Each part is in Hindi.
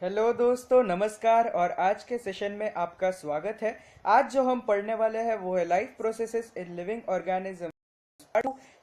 हेलो दोस्तों, नमस्कार। और आज के सेशन में आपका स्वागत है। आज जो हम पढ़ने वाले हैं वो है life processes in living organism.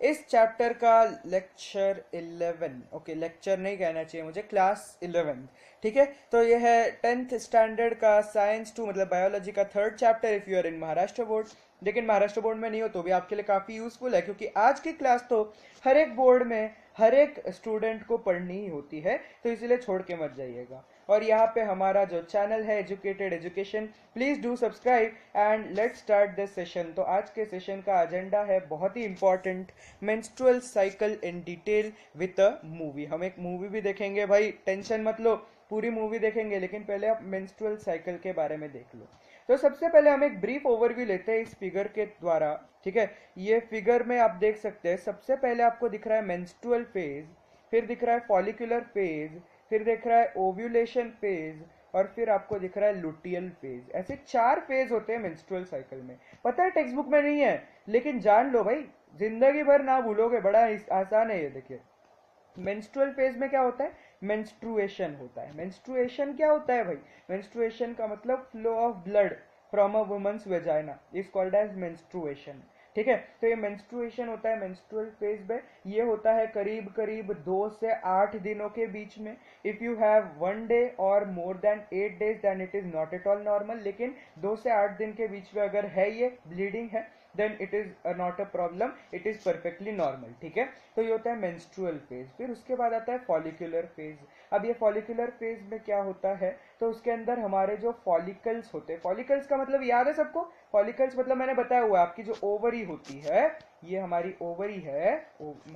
इस चैप्टर का लेक्चर 11। ओके, लेक्चर नहीं कहना चाहिए मुझे, क्लास 11। ठीक है, तो ये है 10th स्टैंडर्ड का साइंस 2 मतलब बायोलॉजी का third chapter if you are in Maharashtra board. लेकिन महाराष्ट्र बोर्ड में नहीं हो तो भी आपके लिए काफ़ी यूज़फुल है, क्योंकि आज की क्लास तो हर एक बोर्ड में हर एक स्टूडेंट को पढ़नी ही होती है, तो इसीलिए छोड़ के मत जाइएगा। और यहाँ पे हमारा जो चैनल है educated education, please do subscribe and let's start this session. तो आज के सेशन का एजेंडा है बहुत ही important, menstrual cycle in detail with a movie. हम एक मूवी भी देखेंगे भाई, टेंशन मत लो, पूरी मूवी देखेंगे, लेकिन पहले आप मेंस्ट्रुअल साइकिल के बारे में देख लो। तो सबसे पहले हम एक ब्रीफ ओवरव्यू लेते हैं इस फिगर के द्वारा। ठीक है, ये फिगर में आप देख सकते हैं, सबसे पहले आपको दिख रहा है मेंस्ट्रुअल फेज, फिर दिख रहा है फॉलिकुलर फेज, फिर दिख रहा है ओव्यूलेशन फेज, और फिर आपको दिख रहा है लुटियल फेज। ऐसे 4 फेज होते हैं मेंस्ट्रुअल साइकिल में। पता है टेक्स्ट बुक में नहीं है, लेकिन जान लो भाई, जिंदगी भर ना भूलोगे, बड़ा आसान है ये। देखिए, मेंस्ट्रुअल फेज में क्या होता है, मेंस्ट्रुएशन होता है। मेंस्ट्रुएशन क्या होता है भाई? मेंस्ट्रुएशन का मतलब flow of blood from a woman's vagina is called as menstruation. ठीक है, तो ये मेंस्ट्रुएशन होता है मेंस्ट्रुअल फेज में। ये होता है करीब करीब 2 से 8 दिनों के बीच में। इफ यू हैव 1 डे और more than 8 days then it is not at all normal. लेकिन 2 से 8 दिन के बीच में अगर है ये ब्लीडिंग है, then it is not a problem, it is perfectly normal. ठीक है, तो ये होता है मेंस्ट्रुअल फेज। फिर उसके बाद आता है फॉलिकुलर फेज। अब ये फॉलिकुलर फेज में क्या होता है, तो उसके अंदर हमारे जो फॉलिकल्स होते हैं, फॉलिकल्स का मतलब याद है सबको? फॉलिकल्स मतलब मैंने बताया हुआ है, आपकी जो ओवरी होती है, ये हमारी ओवरी है।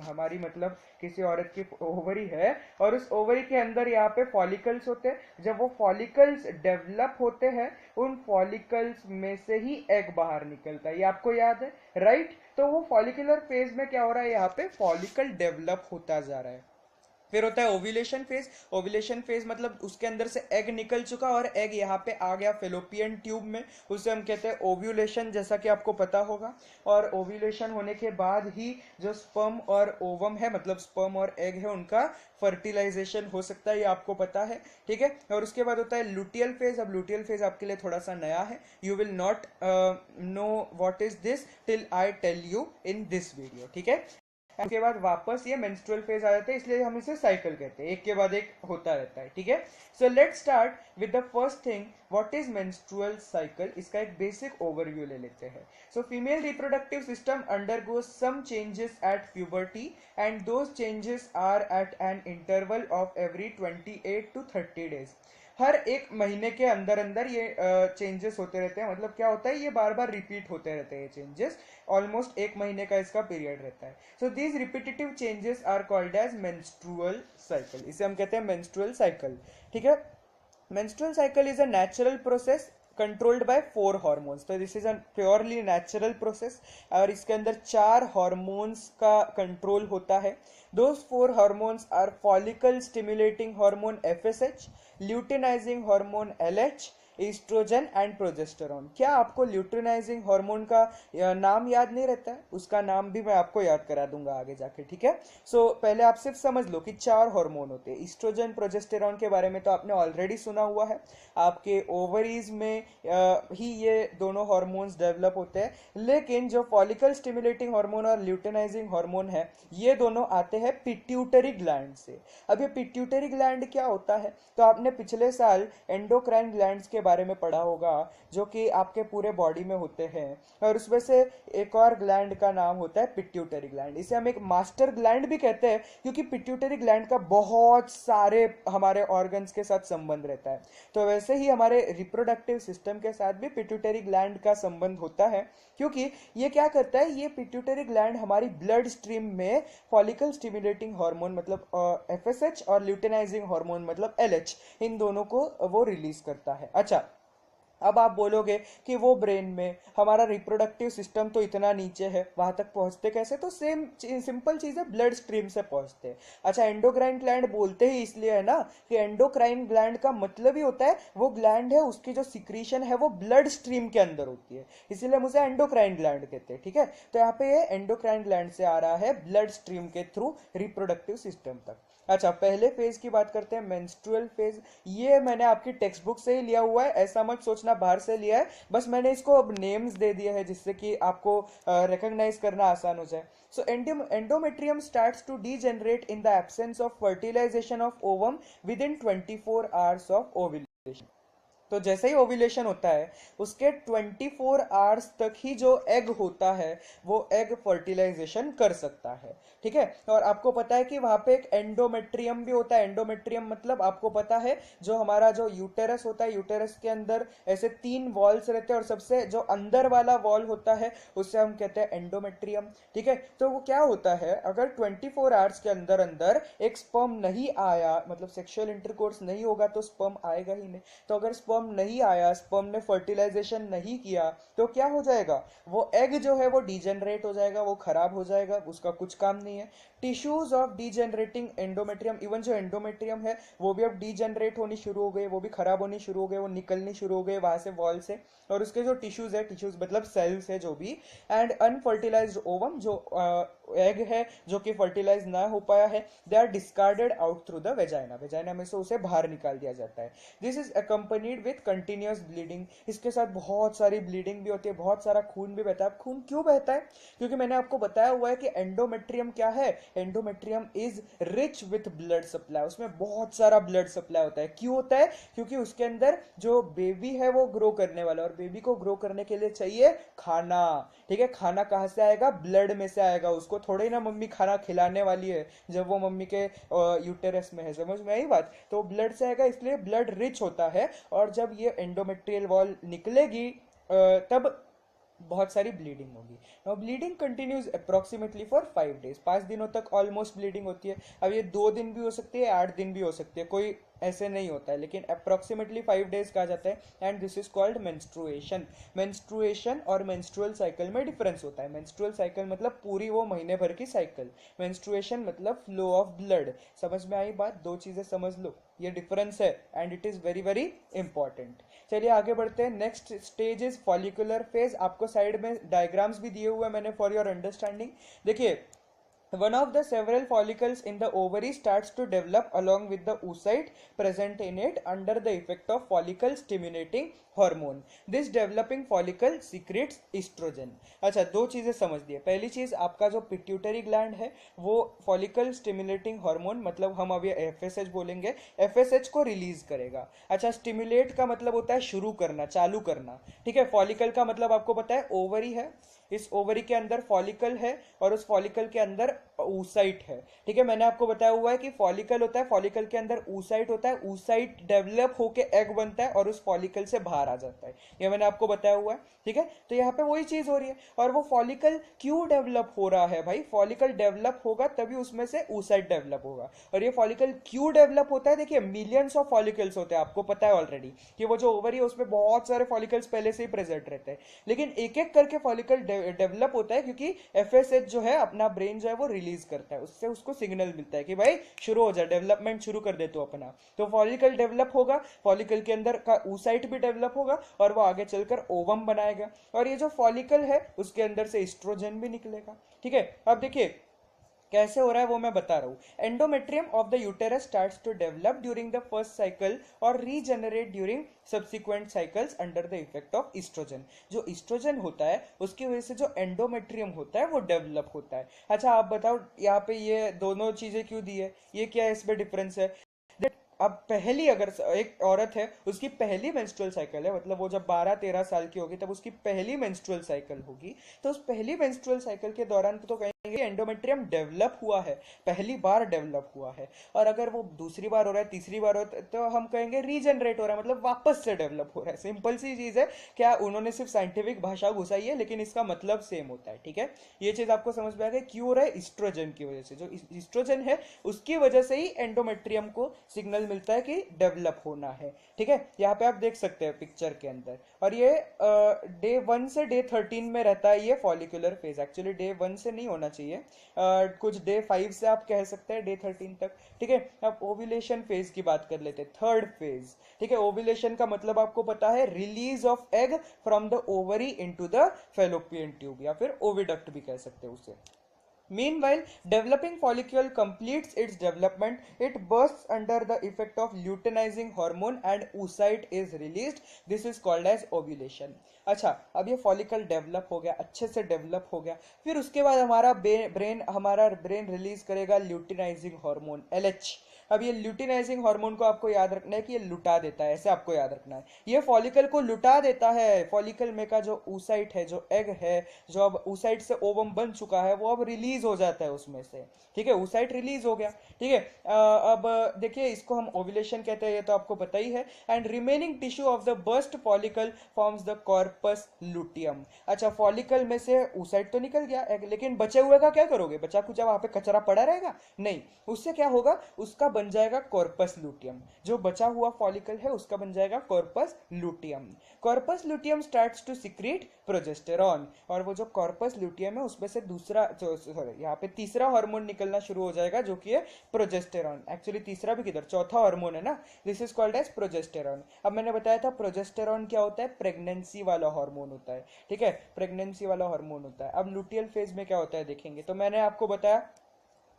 हमारी मतलब किसी औरत की ओवरी है, और उस ओवरी के अंदर यहाँ पे फॉलिकल्स होते हैं। जब वो फॉलिकल्स डेवलप होते हैं, उन फॉलिकल्स में से ही एग बाहर निकलता है। ये आपको याद है, राइट? तो वो फॉलिकुलर फेज में क्या हो रहा है, यहाँ पे फॉलिकल डेवलप होता जा रहा है। फिर होता है ओव्यूलेशन फेज। ओव्यूलेशन फेज मतलब उसके अंदर से एग निकल चुका और एग यहाँ पे आ गया फेलोपियन ट्यूब में, उसे हम कहते हैं ओव्यूलेशन, जैसा कि आपको पता होगा। और ओव्यूलेशन होने के बाद ही जो स्पर्म और ओवम है, मतलब स्पर्म और एग है, उनका फर्टिलाइजेशन हो सकता है, ये आपको पता है। ठीक है, और उसके बाद होता है लुटियल फेज। अब लुटियल फेज आपके लिए थोड़ा सा नया है, you will not know what is this till I tell you in this video. ठीक है, उसके बाद वापस ये मेंस्ट्रुअल फेज आ जाता है, इसलिए हम इसे साइकिल कहते हैं, एक के बाद एक होता रहता है। ठीक है, so let's start with the first thing, what is menstrual cycle. इसका एक बेसिक ओवरव्यू ले लेते हैं। So female reproductive system undergoes some changes at puberty and those changes are at an interval of every 28 to 30 days. हर एक महीने के अंदर अंदर ये चेंजेस होते रहते हैं। मतलब क्या होता है, ये बार बार रिपीट होते रहते हैं ये चेंजेस। ऑलमोस्ट एक महीने का इसका पीरियड रहता है। So these repetitive changes are called as menstrual cycle. इसे हम कहते हैं मेंस्ट्रुअल साइकिल। ठीक है, menstrual cycle is a natural process controlled by 4 hormones। तो this is a purely natural process, और इसके अंदर 4 हॉर्मोन्स का कंट्रोल होता है। Those 4 hormones are follicle stimulating hormone FSH, luteinising hormone LH, oestrogen and progesterone. क्या आपको ल्यूटिनाइजिंग हार्मोन का नाम याद नहीं रहता है? उसका नाम भी मैं आपको याद करा दूंगा आगे जाके। ठीक है, सो पहले आप सिर्फ समझ लो कि 4 हार्मोन होते हैं। ईस्ट्रोजन प्रोजेस्टेरॉन के बारे में तो आपने ऑलरेडी सुना हुआ है, आपके ओवरीज में ही ये दोनों हार्मोन्स डेवलप होते हैं। लेकिन जो फॉलिकल स्टिमुलेटिंग हार्मोन और ल्यूटिनाइजिंग हार्मोन है, ये दोनों आते हैं पिट्यूटरी ग्लैंड से। अब ये पिट्यूटरी ग्लैंड क्या होता है, तो आपने पिछले साल एंडोक्राइन ग्लैंड्स के बारे में पढ़ा होगा, जो कि आपके पूरे बॉडी में होते हैं। और उसमें से एक और ग्लैंड का नाम होता है पिट्यूटरी ग्लैंड। इसे हम एक मास्टर ग्लैंड भी कहते हैं, क्योंकि पिट्यूटरी ग्लैंड का बहुत सारे हमारे ऑर्गन्स के साथ संबंध रहता है। तो वैसे ही हमारे रिप्रोडक्टिव सिस्टम के साथ भी पिट्यूटरी ग्लैंड का संबंध होता है, क्योंकि ये क्या करता है, ये पिट्यूटरी ग्लैंड हमारी ब्लड स्ट्रीम में फॉलिकल स्टिमुलेटिंग हार्मोन मतलब FSH और ल्यूटिनाइजिंग हार्मोन मतलब LH, इन दोनों को वो रिलीज करता है। अच्छा, अब आप बोलोगे कि वो ब्रेन में, हमारा रिप्रोडक्टिव सिस्टम तो इतना नीचे है, वहां तक पहुंचते कैसे? तो सेम सिंपल चीज है, ब्लड स्ट्रीम से पहुंचते हैं। अच्छा, एंडोक्राइन ग्लैंड बोलते ही इसलिए है ना कि एंडोक्राइन ग्लैंड का मतलब ही होता है वो ग्लैंड है, उसकी जो सिक्रीशन है वो ब्लड स्ट्रीम के अंदर होती है, इसीलिए हम उसे एंडोक्राइन ग्लैंड कहते हैं। ठीक है, तो यहाँ पे ये एंडोक्राइन ग्लैंड से आ रहा है ब्लड स्ट्रीम के थ्रू रिप्रोडक्टिव सिस्टम तक। अच्छा, पहले फेज की बात करते हैं, मेंस्ट्रुअल फेज। ये मैंने आपकी टेक्स्ट बुक से ही लिया हुआ है, ऐसा मत सोचना बाहर से लिया है, बस मैंने इसको अब नेम्स दे दिए हैं जिससे कि आपको रिकॉग्नाइज करना आसान हो जाए। So endometrium starts to degenerate in the absence of fertilization of ovum within 24 hours of ovulation. तो जैसे ही ओव्यूलेशन होता है उसके 24 hours तक ही जो एग होता है वो एग फर्टिलाइजेशन कर सकता है, ठीक है। और आपको पता है कि वहां पे एक एंडोमेट्रियम भी होता है। एंडोमेट्रियम मतलब आपको पता है जो हमारा जो यूटेरस होता है, यूटेरस के अंदर ऐसे 3 वॉल्स रहते हैं और सबसे जो अंदर वाला वॉल होता है उससे हम कहते हैं एंडोमेट्रियम, ठीक है। तो वो क्या होता है, अगर 24 hours के अंदर अंदर एक स्पर्म नहीं आया, मतलब सेक्सुअल इंटरकोर्स नहीं होगा तो स्पर्म आएगा ही नहीं। तो अगर स्पर्म नहीं आया, स्पर्म ने फर्टिलाइजेशन नहीं किया, तो क्या हो जाएगा, वो एग जो है वो डीजेनरेट हो जाएगा, वो खराब हो जाएगा, उसका कुछ काम नहीं है। टिश्यूज ऑफ डीजेनरेटिंग एंडोमेट्रियम, इवन जो एंडोमेट्रियम है वो भी अब डीजेनरेट होनी शुरू हो गए, वो भी खराब होनी शुरू हो गए, वो निकलनी शुरू हो गए वहां से वॉल से। और उसके जो टिश्यूज है, टिश्यूज मतलब सेल्स है जो भी, एंड अनफर्टिलाइज्ड ओवम जो एग है जो कि फर्टिलाइज ना हो पाया है, they are discarded out through the vagina, vagina में से उसे बाहर निकाल दिया जाता है। This is accompanied with continuous bleeding, इसके साथ बहुत सारी ब्लीडिंग भी होती है, बहुत सारा खून भी बहता है। खून क्यों बहता है, क्योंकि मैंने आपको बताया हुआ है कि एंडोमेट्रियम क्या है, endometrium is rich with blood supply, उसमें बहुत सारा ब्लड सप्लाई होता है। क्यों होता है, क्योंकि उसके अंदर जो बेबी है वो ग्रो करने वाला है, और बेबी को ग्रो करने के लिए चाहिए खाना, ठीक है। खाना कहाँ से आएगा, ब्लड में से आएगा, उसको थोड़े ना मम्मी खाना खिलाने वाली है जब वो मम्मी के यूटेरस में है, समझ में आई बात। तो ब्लड से आएगा, इसलिए ब्लड रिच होता है। और जब ये एंडोमेट्रियल वॉल निकलेगी तब बहुत सारी ब्लीडिंग होगी। Now bleeding continues approximately for 5 days, 5 दिनों तक ऑलमोस्ट ब्लीडिंग होती है। अब ये 2 दिन भी हो सकती है, 8 दिन भी हो सकती है, कोई ऐसे नहीं होता है, लेकिन अप्रोक्सीमेटली 5 days कहा जाता है। And this is called menstruation. Menstruation और मेंस्ट्रुअल साइकिल में डिफरेंस होता है। मेंस्ट्रुअल साइकिल मतलब पूरी वो महीने भर की साइकिल, मेंस्ट्रुएशन मतलब फ्लो ऑफ ब्लड। समझ में आई बात, दो चीजें समझ लो, ये डिफरेंस है and it is very very important. चलिए आगे बढ़ते हैं। Next stage is follicular phase. आपको साइड में डायग्राम्स भी दिए हुए हैं मैंने फॉर योर अंडरस्टैंडिंग। देखिए, one of the several follicles in the ovary starts to develop along with the oocyte present in it under the effect of follicle stimulating hormone. This developing follicle secretes estrogen. अच्छा, दो चीजें समझ लिए। पहली चीज, आपका जो पिट्यूटरी ग्लैंड है वो फॉलिकल स्टिमुलेटिंग हार्मोन, मतलब हम अभी एफएसएच बोलेंगे, एफएसएच को रिलीज करेगा। अच्छा, स्टिमुलेट का मतलब होता है शुरू करना, चालू करना, ठीक है। फॉलिकल का मतलब आपको पता है ओवरी है, इस ओवरी के अंदर फॉलिकल है और उस फॉलिकल के अंदर ऊसाइट है, ठीक है। मैंने आपको बताया हुआ है कि फॉलिकल होता है, फॉलिकल के अंदर ऊसाइट होता है, ऊसाइट डेवलप होके एग बनता है और उस फॉलिकल से बाहर आ जाता है, ये मैंने आपको बताया हुआ है, ठीक है। तो यहाँ पे वही चीज हो रही है। और वो फॉलिकल क्यों डेवलप हो रहा है भाई, फॉलिकल डेवलप होगा तभी उसमें से ऊसाइट डेवलप होगा। और ये फॉलिकल क्यों डेवलप होता है, देखिए मिलियंस ऑफ फॉलिकल्स होते हैं, आपको पता है ऑलरेडी कि वो जो ओवरी है उसमें बहुत सारे फॉलिकल्स पहले से ही प्रेजेंट रहते हैं, लेकिन एक एक करके फॉलिकल डेवलप होता है क्योंकि एफएसएच जो है अपना ब्रेन जो है वो रिलीज करता है, उससे उसको सिग्नल मिलता है कि भाई शुरू हो जा, डेवलपमेंट शुरू कर दे तो अपना। तो फॉलिकल डेवलप होगा, फॉलिकल के अंदर का ऊसाइट भी डेवलप होगा और वो आगे चलकर ओवम बनाएगा, और ये जो फॉलिकल है उसके अंदर से एस्ट्रोजन भी निकलेगा, ठीक है। अब देखिए कैसे हो रहा है वो मैं बता रहा हूं। Endometrium of the uterus starts to develop during the first cycle और regenerate during subsequent cycles under the effect of oestrogen. जो ईस्ट्रोजन होता है उसकी वजह से जो एंडोमेट्रियम होता है वो डेवलप होता है। अच्छा, आप बताओ यहाँ पे ये दोनों चीजें क्यों दी है, ये क्या है, इसमें डिफरेंस है। अब पहली, अगर एक औरत है उसकी पहली मेंस्ट्रुअल साइकिल है, मतलब वो जब 12-13 साल की होगी तब उसकी पहली मेंस्ट्रुअल साइकिल होगी, तो उस पहली मेंस्ट्रुअल साइकिल के दौरान तो कहेंगे एंडोमेट्रियम डेवलप हुआ है, पहली बार डेवलप हुआ है। और अगर वो दूसरी बार हो रहा है, तीसरी बार हो रहा है, तो हम कहेंगे रीजनरेट हो रहा है, मतलब वापस से डेवलप हो रहा है। सिंपल सी चीज है, क्या उन्होंने सिर्फ साइंटिफिक भाषा घुसाई है, लेकिन इसका मतलब सेम होता है, ठीक है। ये चीज आपको समझ में आ गई, क्यों हो रहा है, ईस्ट्रोजन की वजह से। जो ईस्ट्रोजन है उसकी वजह से ही एंडोमेट्रियम को सिग्नल मिलता है कि डेवलप होना है, ठीक है। यहाँ पे आप देख सकते हैं पिक्चर के अंदर। और ये डे 1 से डे 13 में रहता है ये फॉलिकुलर फेज। एक्चुअली डे 1 से नहीं होना चाहिए, कुछ डे 5 से आप कह सकते हैं डे 13 तक, ठीक है। अब ओव्यूलेशन फेज की बात कर लेते हैं, थर्ड फेज, ठीक है। ओव्यूलेशन का मतलब आपको पता है release of egg from the ovary into the fallopian tube, या फिर ओविडक्ट भी कह सकते हैं उसे। Meanwhile, developing follicle completes its development. It bursts under the effect of luteinizing hormone and oocyte is released. This is called as ovulation. अच्छा, अब ये फॉलिकल डेवलप हो गया, अच्छे से डेवलप हो गया, फिर उसके बाद हमारा ब्रेन रिलीज करेगा ल्यूटिनाइजिंग हार्मोन LH. अब ये ल्यूटिनाइजिंग हार्मोन को आपको याद रखना है कि ये लुटा देता है, ऐसे आपको याद रखना है, ये फॉलिकल को लुटा देता है. फॉलिकल में का जो oocyte है, जो एग है, जो अब oocyte से ओवम बन चुका है, वो अब रिलीज हो जाता है उसमें से. ठीक है, oocyte रिलीज हो गया. ठीक है, अब देखिए इसको हम ओव्यूलेशन कहते हैं, ये तो आपको पता ही है. And remaining tissue of the burst follicle forms the corpus luteum. अच्छा, फॉलिकल में से oocyte तो निकल गया, लेकिन बचे हुए का क्या करोगे? बचा कुछ वहां पे कचरा पड़ा रहेगा? नहीं, उससे क्या होगा, उसका बन जाएगा कॉर्पस लुटियम. जो बचा हुआ फॉलिकल है उसका बन जाएगा corpus luteum. Corpus luteum starts to secrete progesterone. और वो जो कॉर्पस लुटियम है उसमें से दूसरा यहाँ पे तीसरा हार्मोन निकलना शुरू हो जाएगा, जो कि है प्रोजेस्टेरॉन. एक्चुअली तीसरा भी किधर, चौथा हार्मोन है ना. This is called as progesterone. अब मैंने बताया था प्रोजेस्टेरॉन क्या होता है, प्रेगनेंसी वाला हार्मोन होता है. ठीक है, प्रेगनेंसी वाला हार्मोन होता है. अब लुटियल फेज में क्या होता है देखेंगे. तो मैंने आपको बताया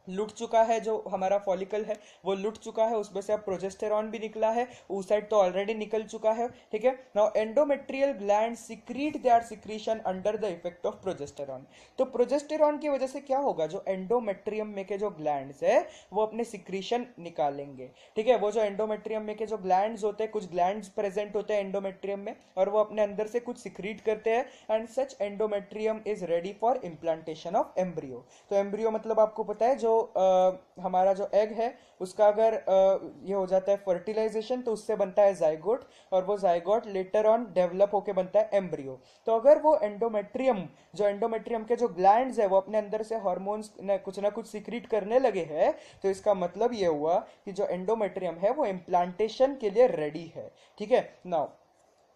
लुट चुका है जो हमारा फॉलिकल है, वो लुट चुका है, उसमें से अब प्रोजेस्टेरॉन भी निकला है, oocyte तो ऑलरेडी निकल चुका है. ठीक है, now endometrial gland secrete their secretion under the effect of progesterone. तो प्रोजेस्टेरॉन की वजह से क्या होगा, जो एंडोमेट्रियम में के जो ग्लैंड्स है वो अपने सिक्रीशन निकालेंगे. ठीक है, वो जो एंडोमेट्रियम में के जो ग्लैंड्स होते हैं, कुछ ग्लैंड्स प्रेजेंट होते हैं एंडोमेट्रियम में, और वो अपने अंदर से कुछ सिक्रीट करते हैं. And such endometrium is ready for implantation of embryo. तो एम्ब्रियो मतलब आपको पता है, जो हमारा जो एग है उसका अगर ये हो जाता है फर्टिलाइजेशन, तो उससे बनता है जाइगोट, और वो जाइगोट लेटर ऑन डेवलप होके बनता है एम्ब्रियो. तो अगर वो एंडोमेट्रियम के जो ग्लैंड्स है वो अपने अंदर से हार्मोन्स कुछ ना कुछ सीक्रेट करने लगे हैं, तो इसका मतलब ये हुआ कि जो एंडोमेट्रियम है वो इम्प्लांटेशन के लिए रेडी है. ठीक है, now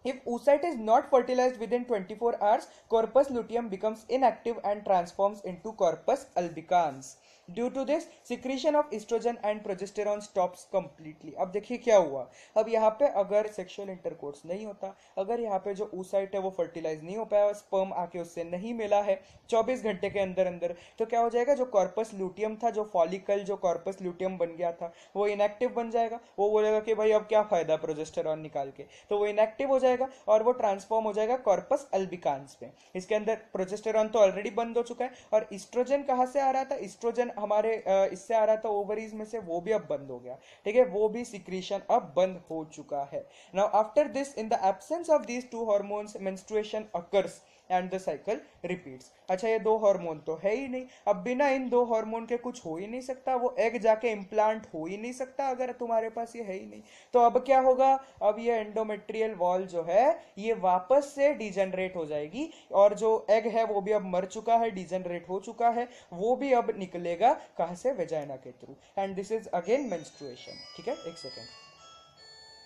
if oocyte is not fertilized within 24 hours, corpus luteum becomes inactive and transforms into corpus albicans. Due to this, secretion of estrogen and progesterone stops completely. अब देखिए क्या हुआ, अब यहाँ पे अगर सेक्सुअल इंटरकोर्स नहीं होता, अगर यहाँ पे जो oocyte है वो फर्टिलाइज नहीं हो पाया, स्पर्म आके उससे नहीं मिला है 24 घंटे के अंदर अंदर, तो क्या हो जाएगा, जो कॉर्पस लुटियम था, जो फॉलिकल जो कॉर्पस लुटियम बन गया था, वो इनएक्टिव बन जाएगा. वो बोलेगा कि भाई अब क्या फायदा प्रोजेस्टेरॉन निकाल के, तो वो इनएक्टिव हो जाएगा और वो ट्रांसफॉर्म हो जाएगा कॉर्पस अल्बिकान्स में. इसके अंदर प्रोजेस्टेरॉन तो ऑलरेडी बंद हो चुका है, और ईस्ट्रोजन कहाँ से आ रहा था, ईस्ट्रोजन हमारे इससे आ रहा था ओवरीज में से, वो भी अब बंद हो गया. ठीक है, वो भी सिक्रीशन अब बंद हो चुका है. Now after this, in the absence of these two hormones, menstruation occurs and the cycle repeats. अच्छा, ये दो हार्मोन तो है ही नहीं, अब बिना इन दो हार्मोन के कुछ हो ही नहीं सकता, वो एग जाके इम्प्लांट हो ही नहीं सकता अगर तुम्हारे पास ये है ही नहीं. तो अब क्या होगा, अब ये एंडोमेट्रियल वॉल जो है ये वापस से डिजेनरेट हो जाएगी, और जो एग है वो भी अब मर चुका है, डिजेनरेट हो चुका है, वो भी अब निकलेगा कहां से, वेजाइना के through. And this is again menstruation. ठीक है, एक सेकेंड.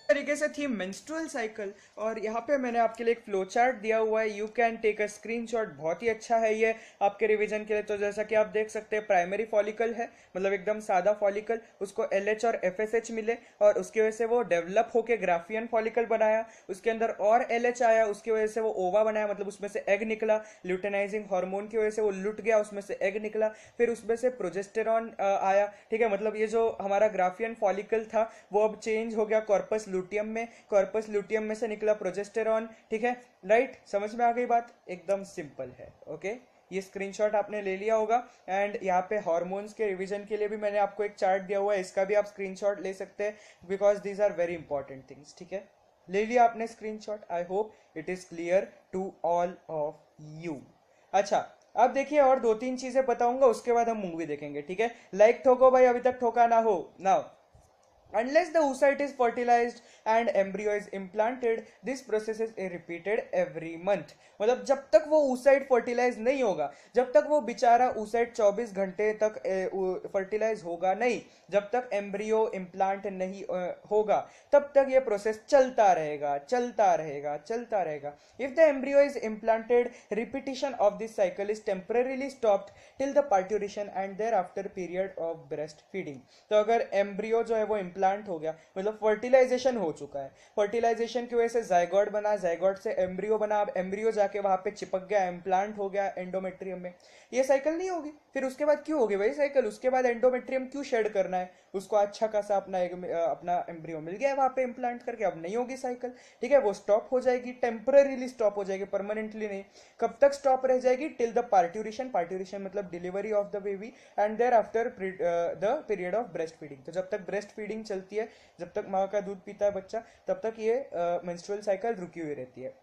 तरीके से थी मेंस्ट्रुअल साइकिल, और यहाँ पे मैंने आपके लिए एक फ्लो चार्ट दिया हुआ है, you can take a screenshot. बहुत ही अच्छा है ये आपके रिवीजन के लिए. तो जैसा कि आप देख सकते हैं, प्राइमरी फॉलिकल है, मतलब एकदम सादा फॉलिकल, उसको LH और FSH मिले, और उसकी वजह से वो डेवलप होके ग्राफियन फॉलिकल बनाया, उसके अंदर और LH आया, उसकी वजह से वो ओवा बनाया, मतलब उसमें से एग निकला, ल्यूटेनाइजिंग हार्मोन की वजह से वो लुट गया, उसमें से एग निकला, फिर उसमें से प्रोजेस्टेरॉन आया. ठीक है, मतलब ये जो हमारा ग्राफियन फॉलिकल था वो अब चेंज हो गया कॉर्पस लुटियम में, कॉर्पस लुटियम में से निकला प्रोजेस्टेरॉन. ठीक है, राइट, समझ में आ गई बात, एकदम सिंपल है. ओके, ये स्क्रीनशॉट आपने ले लिया होगा. एंड यहाँ पे हार्मोन्स के रिवीजन के लिए भी मैंने आपको एक चार्ट दिया हुआ है, इसका भी आप स्क्रीनशॉट ले सकते हैं, because these are very important things. ठीक है, ले लिया आपने screenshot. I hope it is clear to all of you. अच्छा, अब देखिए और दो तीन चीजें बताऊंगा, उसके बाद हम मूवी देखेंगे. ठीक है, लाइक ठोको भाई, अभी तक ठोका ना हो. Now, unless the oocyte is fertilized and embryo is implanted, this process is repeated every month. मतलब जब तक वो oocyte fertilize नहीं होगा, जब तक वो बेचारा oocyte 24 घंटे तक fertilize होगा नहीं, जब तक embryo implant नहीं होगा, तब तक ये प्रोसेस चलता रहेगा, चलता रहेगा, चलता रहेगा. If the embryo is implanted, repetition of this cycle is temporarily stopped till the parturition and thereafter period of breastfeeding. तो अगर embryo जो है वो इम्प्लांट हो गया, मतलब फर्टिलाइजेशन हो चुका है। फर्टिलाइजेशन की वजह से जाइगोट बना, जाइगोट से एम्ब्रियो बना, अब एम्ब्रियो जाके वहां पे चिपक गया, इम्प्लांट हो गया एंडोमेट्रियम में। ये साइकिल नहीं होगी, फिर उसके बाद क्यों होगी वही साइकिल? उसके बाद एंडोमेट्रियम क्यों शेड करना है? उसको अच्छा खासा अपना एम्ब्रियो मिल गया है वहां पे इम्प्लांट करके, अब नहीं होगी साइकिल। ठीक है, वो स्टॉप हो जाएगी, टेम्पररीली स्टॉप हो जाएगी, परमानेंटली नहीं। कब तक स्टॉप रह जाएगी? टिल द पार्ट्यूरेशन, पार्ट्यूरेशन मतलब delivery of the baby, and thereafter the period of breast feeding. तो जब तक ब्रेस्ट फीडिंग चलती है, जब तक माँ का दूध पीता है बच्चा, तब तक ये मेंस्ट्रुअल साइकिल रुकी हुई रहती है।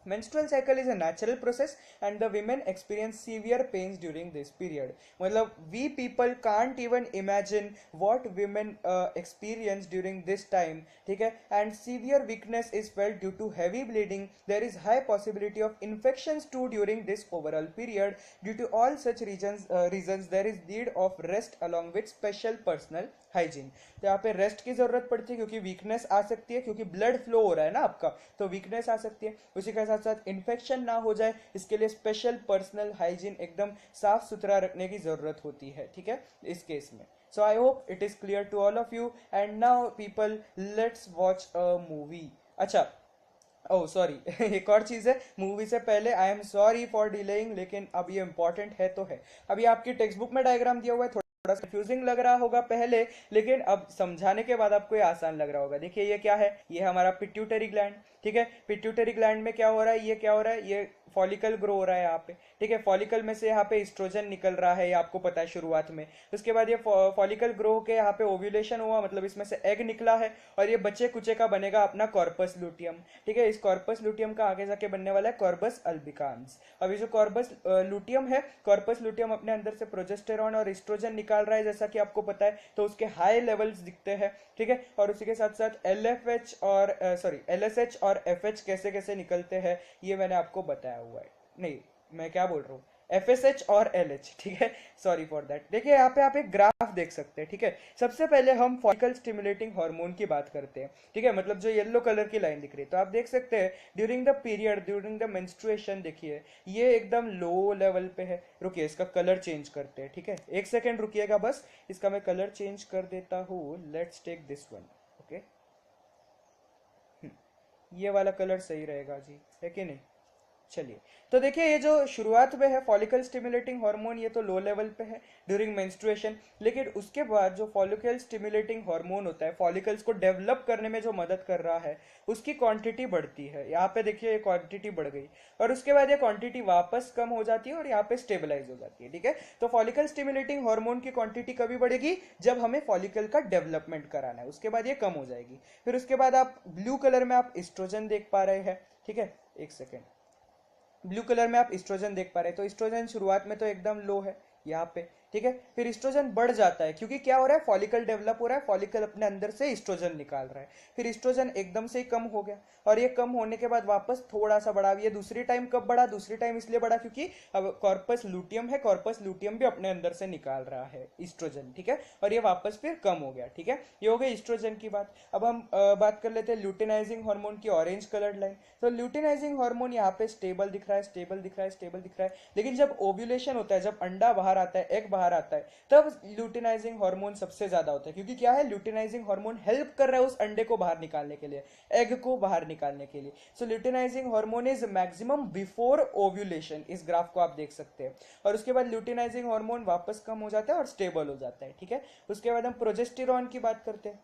Menstrual cycle is a natural process and the women experience severe pains during this period. मतलब we people can't even imagine what women experience during this time. ठीक है, and severe weakness is felt due to heavy bleeding. There is high possibility of infections too during this overall period. Due to all such reasons there is need of rest along with special personal hygiene. तो यहाँ पे रेस्ट की जरूरत पड़ती है क्योंकि वीकनेस आ सकती है, क्योंकि ब्लड फ्लो हो रहा है ना आपका, तो वीकनेस आ सकती है। उसी के साथ साथ इन्फेक्शन ना हो जाए, इसके लिए स्पेशल पर्सनल हाइजीन एकदम साफ सुथरा रखने की जरूरत होती है। ठीक है, इस केस में। So I hope it is clear to all of you, and now people let's watch a movie. अच्छा, ओह सॉरी एक और चीज़ है, मूवी से पहले I am sorry for delaying, लेकिन अब ये इंपॉर्टेंट है तो है। अभी आपकी टेक्स्ट बुक में डायग्राम दिया हुआ है, थोड़ा कंफ्यूजिंग लग रहा होगा पहले, लेकिन अब समझाने के बाद आपको ये आसान लग रहा होगा। देखिए ये क्या है, ये हमारा पिट्यूटरी ग्लैंड। ठीक है, पिट्यूटरी ग्लैंड में क्या हो रहा है, ये क्या हो रहा है, ये फॉलिकल ग्रो हो रहा है यहाँ पे। ठीक है, फॉलिकल में से यहाँ पे एस्ट्रोजन निकल रहा है, ये आपको पता है शुरुआत में। उसके बाद ये फॉलिकल ग्रो होकर यहाँ पे ओव्यूलेशन हुआ, मतलब इसमें से एग निकला है, और ये बच्चे कुचे का बनेगा अपना कॉर्पस लूटियम। ठीक है, इस कॉर्पस लूटियम का आगे जाके बनने वाला है कॉर्पस अल्बिकांस। अब ये जो कॉर्पस लूटियम है, कॉर्पस लूटियम अपने अंदर से प्रोजेस्टेरॉन और एस्ट्रोजन निकाल रहा है, जैसा कि आपको पता है, तो उसके हाई लेवल्स दिखते हैं। ठीक है, और उसी के साथ साथ LSH और FH कैसे कैसे निकलते हैं ये मैंने आपको बताया हुआ है। नहीं, मैं क्या बोल रहा हूँ, FSH और LH। ठीक है, सॉरी फॉर दैट। देखिए यहाँ पे आप एक ग्राफ देख सकते हैं। ठीक है, सबसे पहले हम फॉलिकल स्टिमुलेटिंग हार्मोन की बात करते हैं। ठीक है, मतलब जो येलो कलर की लाइन दिख रही है, तो आप देख सकते हैं during the period, during the menstruation, देखिए ये एकदम लो लेवल पे है। रुकिए, इसका कलर चेंज करते हैं। ठीक है, एक सेकेंड रुकिएगा बस, इसका मैं कलर चेंज कर देता हूँ। Let's take this one. Okay, ये वाला कलर सही रहेगा जी, है कि नहीं? चलिए, तो देखिए ये जो शुरुआत में है फॉलिकल स्टिमुलेटिंग हार्मोन, ये तो लो लेवल पे है ड्यूरिंग मेंस्ट्रुएशन, लेकिन उसके बाद जो फॉलिकल स्टिमुलेटिंग हार्मोन होता है, फॉलिकल्स को डेवलप करने में जो मदद कर रहा है, उसकी क्वांटिटी बढ़ती है। यहाँ पे देखिए ये क्वांटिटी बढ़ गई, और उसके बाद ये क्वांटिटी वापस कम हो जाती है और यहाँ पे स्टेबलाइज हो जाती है। ठीक है, तो फॉलिकल स्टिमुलेटिंग हार्मोन की क्वांटिटी कभी बढ़ेगी? जब हमें फॉलिकल का डेवलपमेंट कराना है, उसके बाद ये कम हो जाएगी। फिर उसके बाद आप ब्लू कलर में आप एस्ट्रोजन देख पा रहे हैं। ठीक है, एक सेकेंड, ब्लू कलर में आप एस्ट्रोजन देख पा रहे हैं, तो एस्ट्रोजन शुरुआत में तो एकदम लो है यहाँ पे। ठीक है, फिर एस्ट्रोजन बढ़ जाता है, क्योंकि क्या हो रहा है, फॉलिकल डेवलप हो रहा है, फॉलिकल अपने अंदर से एस्ट्रोजन निकाल रहा है। फिर एस्ट्रोजन एकदम से ही कम हो गया, और ये कम होने के बाद वापस थोड़ा सा बढ़ा। ये दूसरी टाइम कब बढ़ा? दूसरी टाइम इसलिए बढ़ा क्योंकि अब कॉर्पस लूटियम है, कॉर्पस लूटियम भी अपने अंदर से निकाल रहा है एस्ट्रोजन। ठीक है, और ये वापस फिर कम हो गया। ठीक है, ये हो गई एस्ट्रोजन की बात। अब हम बात कर लेते हैं ल्यूटिनाइजिंग हार्मोन की, ऑरेंज कलर्ड लाइन। तो ल्यूटिनाइजिंग हार्मोन यहाँ पे स्टेबल दिख रहा है, स्टेबल दिख रहा है, स्टेबल दिख रहा है, लेकिन जब ओव्यूलेशन होता है, जब अंडा बाहर आता है, एग बाहर आता है, तब ल्यूटिनाइजिंग हार्मोन सबसे ज्यादा होता है। क्योंकि क्या है, ल्यूटिनाइजिंग हार्मोन हेल्प कर रहा है उस अंडे को बाहर निकालने के लिए, एग को बाहर निकालने के लिए। So luteinizing hormone is maximum before ovulation, इस ग्राफ को आप देख सकते हैं। और उसके बाद ल्यूटिनाइजिंग हार्मोन वापस कम हो जाता है और स्टेबल हो जाता है। ठीक है, उसके बाद हम प्रोजेस्टेरॉन की बात करते हैं।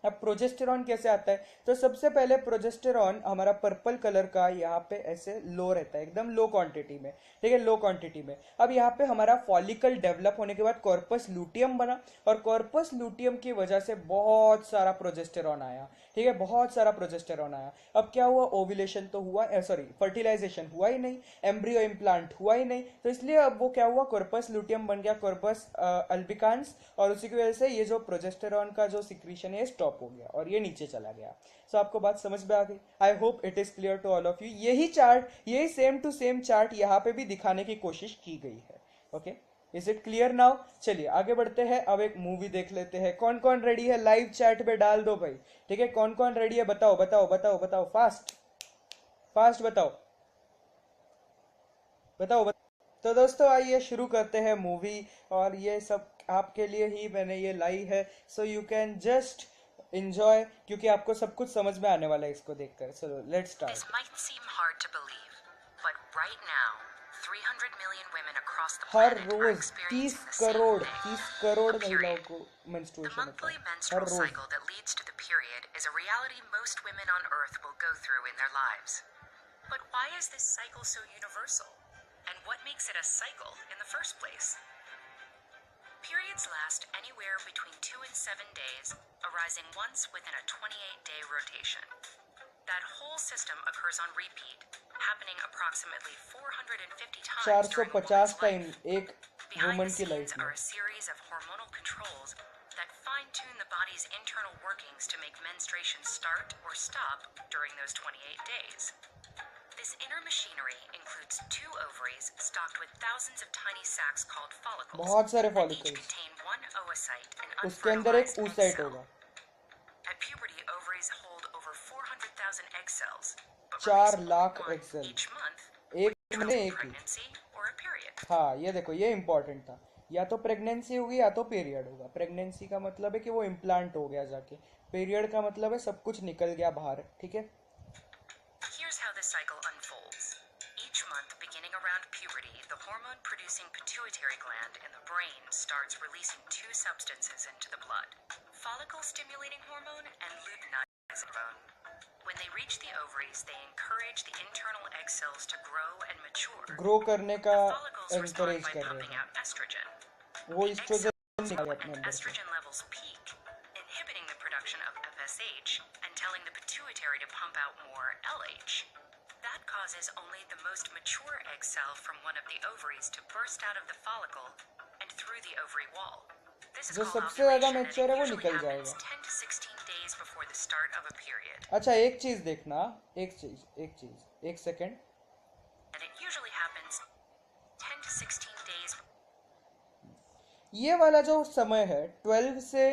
अब प्रोजेस्टेरॉन कैसे आता है? तो सबसे पहले प्रोजेस्टेरॉन हमारा पर्पल कलर का यहाँ पे ऐसे लो रहता है, एकदम लो क्वांटिटी में। ठीक है, लो क्वांटिटी में। अब यहाँ पे हमारा फॉलिकल डेवलप होने के बाद कॉर्पस लूटियम बना, और कॉर्पस लूटियम की वजह से बहुत सारा प्रोजेस्टेरॉन आया। ठीक है, बहुत सारा प्रोजेस्टेरॉन आया। अब क्या हुआ, ओव्यूलेशन तो हुआ, सॉरी फर्टिलाइजेशन हुआ ही नहीं, एम्ब्रियो इम्प्लांट हुआ ही नहीं, तो इसलिए अब वो क्या हुआ, कॉर्पस लूटियम बन गया कॉर्पस अल्बिकांस, और उसी की वजह से ये जो प्रोजेस्टेरॉन का जो सिक्रीशन है स्टॉप हो गया और ये नीचे चला गया। सो आपको बात समझ में आ गई? I hope it is clear to all of you. यही चार्ट, यही सेम टू सेम चार्ट यहाँ पे भी दिखाने की कोशिश की गई है। Okay, is it clear now? चलिए आगे बढ़ते हैं, अब एक मूवी देख लेते हैं। कौन कौन रेडी है? लाइव चैट पे डाल दो भाई। ठीक है, कौन कौन रेडी है? बताओ बताओ बताओ बताओ, फास्ट फास्ट बताओ बताओ बताओ। तो दोस्तों आइए शुरू करते हैं मूवी, और ये सब आपके लिए ही मैंने ये लाई है, so you can just enjoy, क्योंकि आपको सब कुछ समझ में आने वाला है इसको देखकर. So let's start. This might seem hard to believe, but right now 300 million women across the her planet are rose 30 experiencing the crore same thing, 30 crore a महिलाओं period. को The menstruation होता monthly है हर menstrual रोज. cycle that leads to the period is a reality most women on Earth will go through in their lives. But why is this cycle so universal? And what makes it a cycle in the first place? Periods last anywhere between 2 and 7 days, arising once within a 28-day rotation. That whole system occurs on repeat, happening approximately 450 times during a woman's 450 time life. एक Behind वुमन the की scenes लाइफ में. are a series of hormonal controls that fine-tune the body's internal workings to make menstruation start or stop during those 28 days. This inner machinery includes 2 ovaries stocked with thousands of tiny sacs called follicles. बहुत सारे that each follicles. contain one oocyte, an उसके अंदर एक unfertilized egg oocyte cell. होगा. At puberty, ovaries hold over 400,000 egg cells, but 4 release only lakh one egg cell. each month, एक which महीने means एक ही. pregnancy or a period. हाँ, ये देखो, ये इम्पोर्टेंट था. या तो प्रेगनेंसी होगी या तो पीरियड होगा. प्रेगनेंसी का मतलब है कि वो इम्प्लांट हो गया जाके. पीरियड का मतलब है सब कुछ निकल गया बाहर. ठीक है. Here's how this cycle unfolds. Each month, beginning around puberty, the hormone-producing pituitary gland in the brain starts releasing 2 substances into the blood: follicle-stimulating hormone and luteinizing hormone. When they reach the ovaries, they encourage the internal egg cells to grow and mature. Grow करने का The follicles respond encourage by कर रहे pumping हैं. out estrogen. वो The egg एस्ट्रोजन cells निकाले grow अपने and अंदर से. estrogen levels peak, inhibiting the production of FSH and telling the pituitary to pump out more LH. That causes only the most mature egg cell from one of the ovaries to burst out of the follicle and through the ovary wall. This is जो called सबसे ज्यादा ovulation, and मैच्योर it है वो usually निकल happens जाएगा. 10 to 16 days before the start of a period. अच्छा, एक चीज देखना. एक second. And it usually happens 10 to 16 days. ये वाला जो समय है 12 से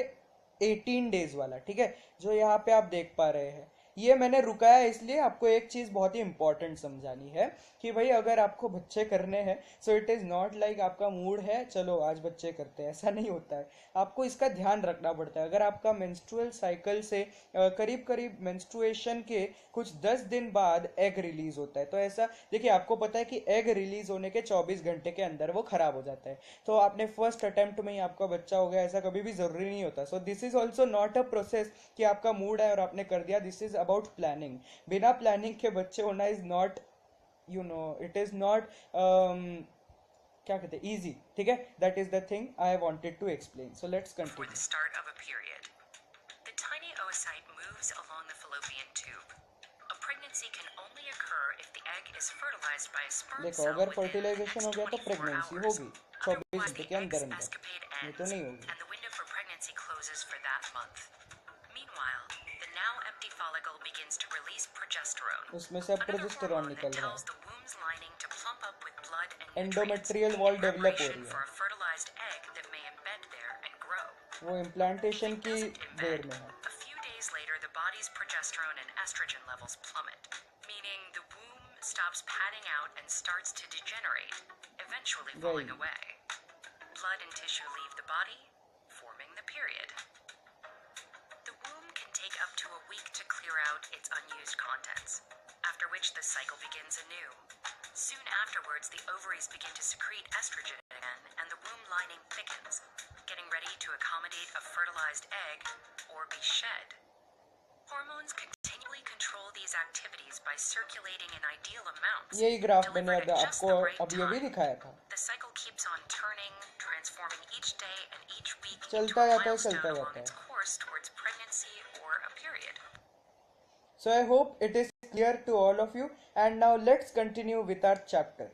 18 डेज वाला, ठीक है, जो यहाँ पे आप देख पा रहे हैं, ये मैंने रुकाया इसलिए आपको एक चीज बहुत ही इंपॉर्टेंट समझानी है कि भाई अगर आपको बच्चे करने हैं, so it is not like आपका मूड है चलो आज बच्चे करते हैं, ऐसा नहीं होता है. आपको इसका ध्यान रखना पड़ता है. अगर आपका मेंस्ट्रुअल साइकिल से करीब करीब मेंस्ट्रुएशन के कुछ 10 दिन बाद एग रिलीज होता है, तो ऐसा देखिए, आपको पता है कि एग रिलीज होने के 24 घंटे के अंदर वो खराब हो जाता है. तो आपने फर्स्ट अटेम्प्ट में ही आपका बच्चा हो गया, ऐसा कभी भी जरूरी नहीं होता. So this is also not a process कि आपका मूड है और आपने कर दिया. This is about planning. बिना प्लानिंग के बच्चे होना is not, you know, it is not क्या कहते हैं, इजी. ठीक है, that is the thing I wanted to explain. So let's Before the continue. start of a period, the tiny oocyte moves along the fallopian tube. A pregnancy can only occur if the egg is fertilized by a sperm देखो, cell अगर within the फर्टिलाइजेशन हो next गया तो 24 प्रेगनेंसी hours. होगी 24 Otherwise, घंटे the के अंदर egg's अंदर, escapade नहीं तो ends, नहीं होगी. and the window for pregnancy closes for that month. Meanwhile, the now empty follicle begins to release progesterone, उसमें से अब another प्रोजेस्टेरॉन hormone that निकल रहा tells है. the womb's lining to plump up with blood and nutrients endometrial in wall develop हो preparation रही for है. a fertilized egg that may embed there and grow. वो If इम्प्लांटेशन it की doesn't देर embed, में है. a few days later the body's progesterone and estrogen levels plummet, meaning the womb stops padding out and starts to degenerate, eventually falling Right. away. Blood and tissue leave the body, forming the period. The womb can take up to a week to clear out its unused contents, after which the cycle begins anew. Soon afterwards, the ovaries begin to secrete estrogen again, and the womb lining thickens, getting ready to accommodate a fertilized egg or be shed. Hormones continually control these activities by circulating in ideal amounts, यही ग्राफ मैंने delivered अब at just आपको the right अभी अभी time. दिखाया था. The cycle keeps on turning, transforming each day and each week into चलता a जाता है, milestone चलता along जाता its है. course towards pregnancy or a period. So I hope it is clear to all of you, and now let's continue with our chapter.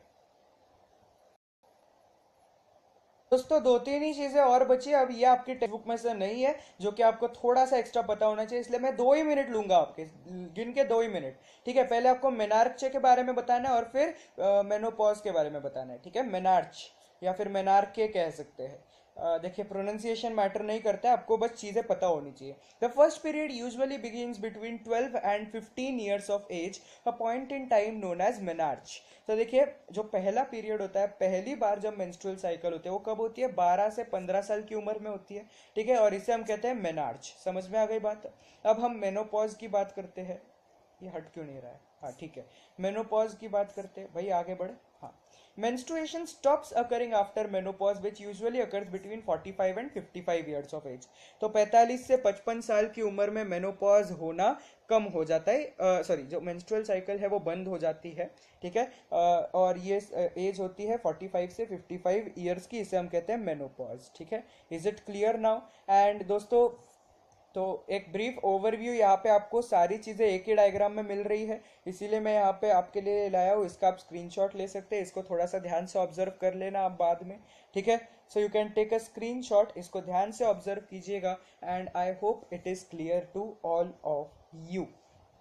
दोस्तों, 2-3 ही चीजें और बची. अब ये आपकी टेक्स्ट बुक में से नहीं है, जो कि आपको थोड़ा सा एक्स्ट्रा पता होना चाहिए, इसलिए मैं 2 ही मिनट लूंगा आपके, गिन के 2 ही मिनट. ठीक है, पहले आपको मेनार्चे के बारे में बताना है और फिर मेनोपॉज के बारे में बताना है. ठीक है, मेनार्च या फिर मेनार्के कह सकते हैं. देखिए प्रोनाउंसिएशन मैटर नहीं करता है, आपको बस चीज़ें पता होनी चाहिए. The first period usually begins between 12 and 15 years of age, a point in time known as menarche. तो देखिए जो पहला पीरियड होता है, पहली बार जब मेंस्ट्रुअल साइकिल होती है वो कब होती है, 12 से 15 साल की उम्र में होती है. ठीक है, और इसे हम कहते हैं मेनार्च. समझ में आ गई बात. अब हम मेनोपॉज की बात करते हैं. ये हट क्यों नहीं रहा है, हाँ ठीक है. मेनोपॉज की बात करते हैं भाई, आगे बढ़े. हाँ, menstruation stops occurring after menopause which usually occurs between 45 and 55 years of age. तो 45 से 55 साल की उम्र में मेनोपॉज होना कम हो जाता है, सॉरी जो मेंस्ट्रुअल साइकिल है वो बंद हो जाती है. ठीक है, और ये एज होती है 45 से 55 ईयर्स की, इसे हम कहते हैं मेनोपॉज. ठीक है, is it clear now. And दोस्तों, तो एक ब्रीफ ओवरव्यू यहाँ पे आपको सारी चीज़ें एक ही डायग्राम में मिल रही है, इसीलिए मैं यहाँ पे आपके लिए लाया हूँ. इसका आप स्क्रीनशॉट ले सकते हैं, इसको थोड़ा सा ध्यान से ऑब्जर्व कर लेना आप बाद में. ठीक है, so you can take a screenshot, इसको ध्यान से ऑब्जर्व कीजिएगा. And I hope it is clear to all of you.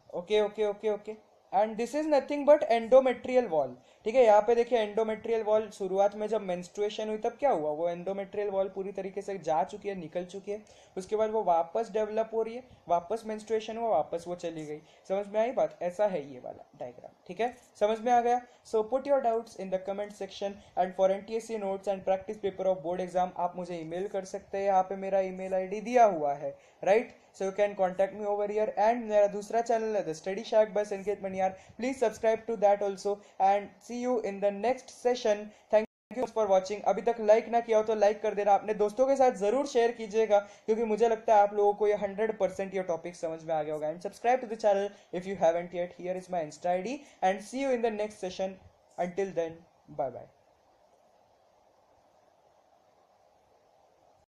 Okay okay okay okay. And this is nothing but endometrial wall. ठीक है, यहाँ पे देखिए एंडोमेट्रियल वॉल शुरुआत में जब मेंस्ट्रुएशन हुई तब क्या हुआ, वो एंडोमेट्रियल वॉल पूरी तरीके से जा चुकी है, निकल चुकी है. उसके बाद वो वापस डेवलप हो रही है, वापस मेंस्ट्रुएशन हुआ, वापस वो चली गई. समझ में आई बात. ऐसा है ये वाला डायग्राम. ठीक है, समझ में आ गया. So put your doubts in the comment section. And for NTSC notes and practice paper of board exam आप मुझे ईमेल कर सकते हैं, यहाँ पे मेरा ईमेल आईडी दिया हुआ है, right. So you can contact me over here. And मेरा दूसरा चैनल है The Study Shack by संकेत Maniyar. Please subscribe to that also and see you in the next session. Thank you for watching. अभी तक लाइक ना किया हो तो लाइक कर देना, अपने दोस्तों के साथ जरूर शेयर कीजिएगा, क्योंकि मुझे लगता है आप लोगों को ये 100% ये टॉपिक समझ में आ गया होगा. And subscribe to the channel if you haven't yet. Here is my Insta ID and see you in the next session. Until then, bye bye.